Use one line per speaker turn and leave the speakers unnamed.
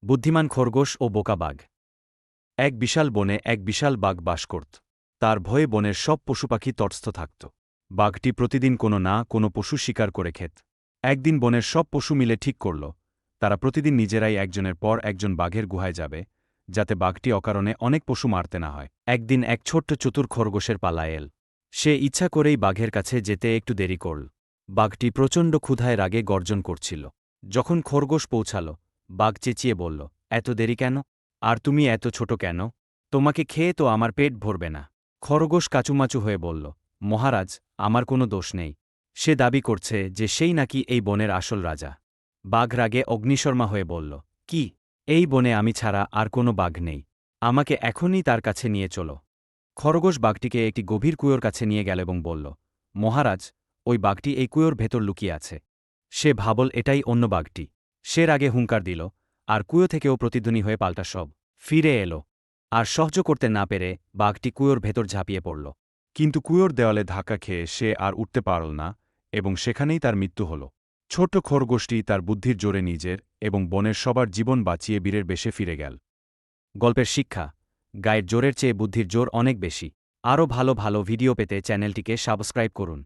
বুদ্ধিমান খরগোশ ও বোকা বাঘ। এক বিশাল বনে এক বিশাল বাঘ বাস করত। তার ভয়ে বনের সব পশুপাখি তটস্থ থাকত। বাঘটি প্রতিদিন কোনো পশু শিকার করে খেত। একদিন বনের সব পশু মিলে ঠিক করল, তারা প্রতিদিন নিজেরাই একজনের পর একজন বাঘের গুহায় যাবে, যাতে বাঘটি অকারণে অনেক পশু মারতে না হয়। একদিন এক ছোট্ট চতুর খরগোশের পালা এল। সে ইচ্ছা করেই বাঘের কাছে যেতে একটু দেরি করল। বাঘটি প্রচণ্ড ক্ষুধায় রাগে গর্জন করছিল। যখন খরগোশ পৌঁছাল, বাঘ চেঁচিয়ে বলল, এত দেরি কেন? আর তুমি এত ছোট কেন? তোমাকে খেয়ে তো আমার পেট ভরবে না। খরগোশ কাচুমাচু হয়ে বলল, মহারাজ, আমার কোনো দোষ নেই। সে দাবি করছে যে সেই নাকি এই বনের আসল রাজা। বাঘ রাগে অগ্নিশর্মা হয়ে বলল, কি? এই বনে আমি ছাড়া আর কোনো বাঘ নেই। আমাকে এখনই তার কাছে নিয়ে চলো। খরগোশ বাঘটিকে একটি গভীর কুয়োর কাছে নিয়ে গেল এবং বলল, মহারাজ, ওই বাঘটি এই কুয়োর ভেতর লুকিয়ে আছে। সে ভাবল এটাই অন্য বাঘটি। সে রাগে হুঙ্কার দিল, আর কুয়ো থেকেও প্রতিধ্বনি হয়ে পাল্টা সব ফিরে এল। আর সহ্য করতে না পেরে বাঘটি কুয়োর ভেতর ঝাঁপিয়ে পড়ল।
কিন্তু কুয়োর দেওয়ালে ধাক্কা খেয়ে সে আর উঠতে পারল না, এবং সেখানেই তার মৃত্যু হল। ছোট্ট খরগোশটি তার বুদ্ধির জোরে নিজের এবং বনের সবার জীবন বাঁচিয়ে বীরের বেশে ফিরে গেল।
গল্পের শিক্ষা: গায়ের জোরের চেয়ে বুদ্ধির জোর অনেক বেশি। আরও ভালো ভালো ভিডিও পেতে চ্যানেলটিকে সাবস্ক্রাইব করুন।